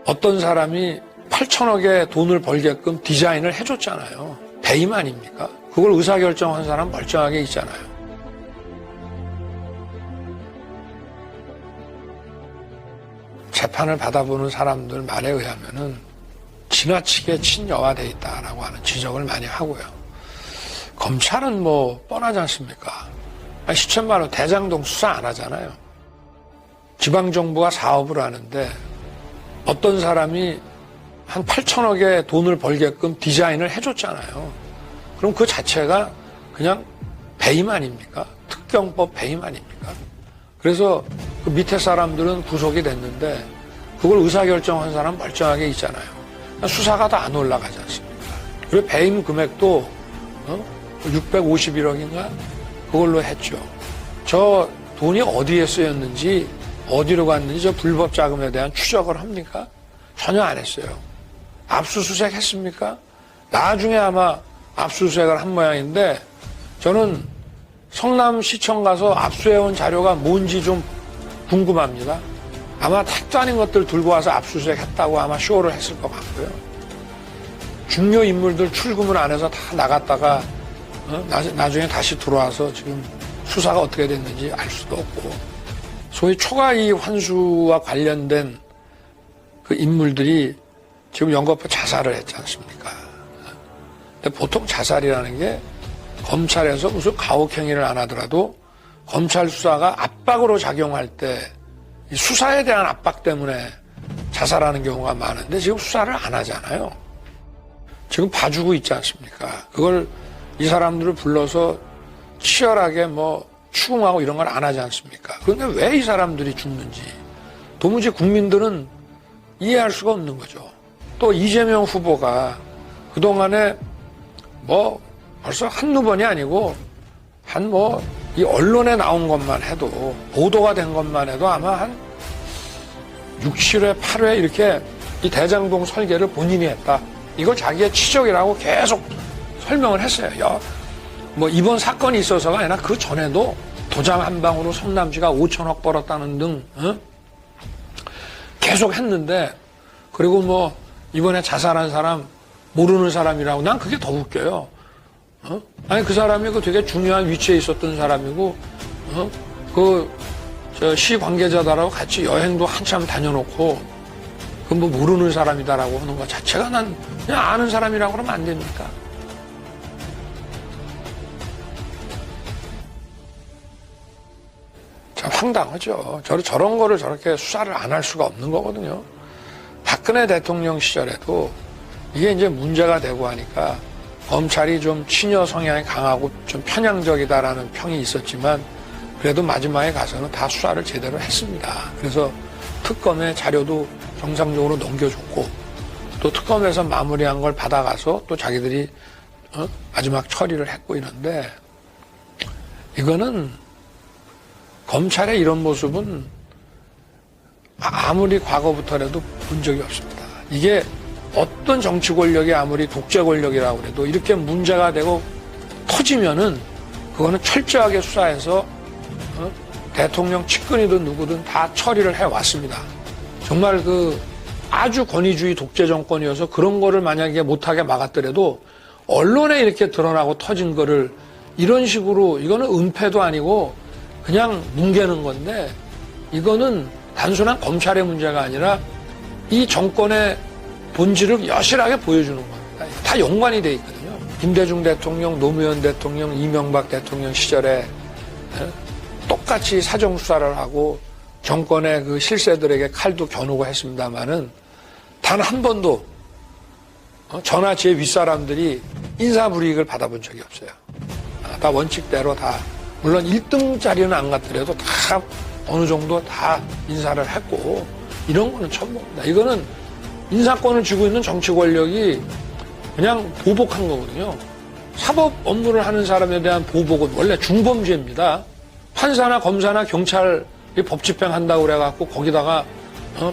어떤 사람이 8천억의 돈을 벌게끔 디자인을 해줬잖아요. 배임 아닙니까? 그걸 의사결정한 사람 멀쩡하게 있잖아요. 재판을 받아보는 사람들 말에 의하면은 지나치게 친여화돼 있다라고 하는 지적을 많이 하고요. 검찰은 뭐 뻔하지 않습니까? 시천만 원 대장동 수사 안 하잖아요. 지방정부가 사업을 하는데 어떤 사람이 한 8천억의 돈을 벌게끔 디자인을 해줬잖아요. 그럼 그 자체가 그냥 배임 아닙니까? 특경법 배임 아닙니까? 그래서 그 밑에 사람들은 구속이 됐는데 그걸 의사결정한 사람 멀쩡하게 있잖아요. 수사가 다 안 올라가지 않습니까? 그리고 배임 금액도 651억인가? 그걸로 했죠. 저 돈이 어디에 쓰였는지 어디로 갔는지 저 불법 자금에 대한 추적을 합니까? 전혀 안 했어요. 압수수색 했습니까? 나중에 아마 압수수색을 한 모양인데 저는 성남시청 가서 압수해온 자료가 뭔지 좀 궁금합니다. 아마 택도 아닌 것들 들고 와서 압수수색 했다고 아마 쇼를 했을 것 같고요. 중요 인물들 출금을 안 해서 다 나갔다가 나중에 다시 들어와서 지금 수사가 어떻게 됐는지 알 수도 없고 소위 초과이익 환수와 관련된 그 인물들이 지금 연거푸 자살을 했지 않습니까? 근데 보통 자살이라는 게 검찰에서 무슨 가혹행위를 안 하더라도 검찰 수사가 압박으로 작용할 때 수사에 대한 압박 때문에 자살하는 경우가 많은데 지금 수사를 안 하잖아요. 지금 봐주고 있지 않습니까? 그걸 이 사람들을 불러서 치열하게 뭐 추궁하고 이런 걸 안 하지 않습니까? 그런데 왜 이 사람들이 죽는지 도무지 국민들은 이해할 수가 없는 거죠. 또 이재명 후보가 그동안에 뭐 벌써 한두 번이 아니고 한 뭐 이 언론에 나온 것만 해도 보도가 된 것만 해도 아마 한 6, 7회, 8회 이렇게 이 대장동 설계를 본인이 했다. 이걸 자기의 치적이라고 계속 설명을 했어요. 뭐 이번 사건이 있어서가 아니라 그 전에도 도장 한 방으로 성남시가 5천억 벌었다는 등 계속 했는데 그리고 뭐 이번에 자살한 사람 모르는 사람이라고 난 그게 더 웃겨요. 아니 그 사람이 그 되게 중요한 위치에 있었던 사람이고 저 시 관계자들하고 같이 여행도 한참 다녀놓고 그 뭐 모르는 사람이다라고 하는 것 자체가 난 그냥 아는 사람이라고 그러면 안 됩니까? 참 황당하죠. 저런 거를 저렇게 수사를 안 할 수가 없는 거거든요. 박근혜 대통령 시절에도 이게 이제 문제가 되고 하니까 검찰이 좀 친여 성향이 강하고 좀 편향적이다라는 평이 있었지만 그래도 마지막에 가서는 다 수사를 제대로 했습니다. 그래서 특검의 자료도 정상적으로 넘겨줬고 또 특검에서 마무리한 걸 받아가서 또 자기들이 마지막 처리를 했고 이런데 이거는 검찰의 이런 모습은 아무리 과거부터라도 본 적이 없습니다. 이게 어떤 정치 권력이 아무리 독재 권력이라고 해도 이렇게 문제가 되고 터지면은 그거는 철저하게 수사해서 대통령 측근이든 누구든 다 처리를 해왔습니다. 정말 그 아주 권위주의 독재 정권이어서 그런 거를 만약에 못하게 막았더라도 언론에 이렇게 드러나고 터진 거를 이런 식으로 이거는 은폐도 아니고 그냥 뭉개는 건데 이거는 단순한 검찰의 문제가 아니라 이 정권의 본질을 여실하게 보여주는 겁니다. 다 연관이 돼 있거든요. 김대중 대통령, 노무현 대통령, 이명박 대통령 시절에 똑같이 사정수사를 하고 정권의 그 실세들에게 칼도 겨누고 했습니다마는 단 한 번도 저나 제 윗사람들이 인사불이익을 받아본 적이 없어요. 다 원칙대로 다 물론 1등짜리는 안 갔더라도 다 어느 정도 다 인사를 했고 이런 거는 처음 봅니다. 이거는 인사권을 쥐고 있는 정치 권력이 그냥 보복한 거거든요. 사법 업무를 하는 사람에 대한 보복은 원래 중범죄입니다. 판사나 검사나 경찰이 법 집행한다고 그래갖고 거기다가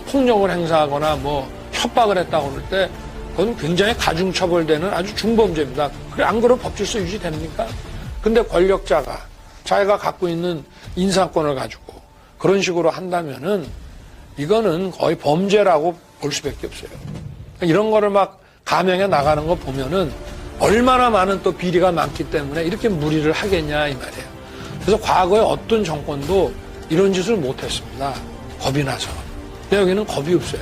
폭력을 행사하거나 뭐 협박을 했다고 그럴 때 그건 굉장히 가중처벌되는 아주 중범죄입니다. 그래 안 그러면 법질서 유지됩니까? 근데 권력자가 자기가 갖고 있는 인사권을 가지고 그런 식으로 한다면은 이거는 거의 범죄라고 볼 수밖에 없어요. 이런 거를 막 감행해 나가는 거 보면은 얼마나 많은 또 비리가 많기 때문에 이렇게 무리를 하겠냐 이 말이에요. 그래서 과거에 어떤 정권도 이런 짓을 못했습니다. 겁이 나서. 근데 여기는 겁이 없어요.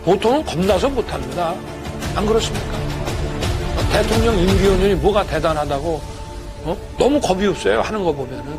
보통은 겁나서 못합니다. 안 그렇습니까? 대통령 임기훈련이 뭐가 대단하다고 너무 겁이 없어요. 하는 거 보면은.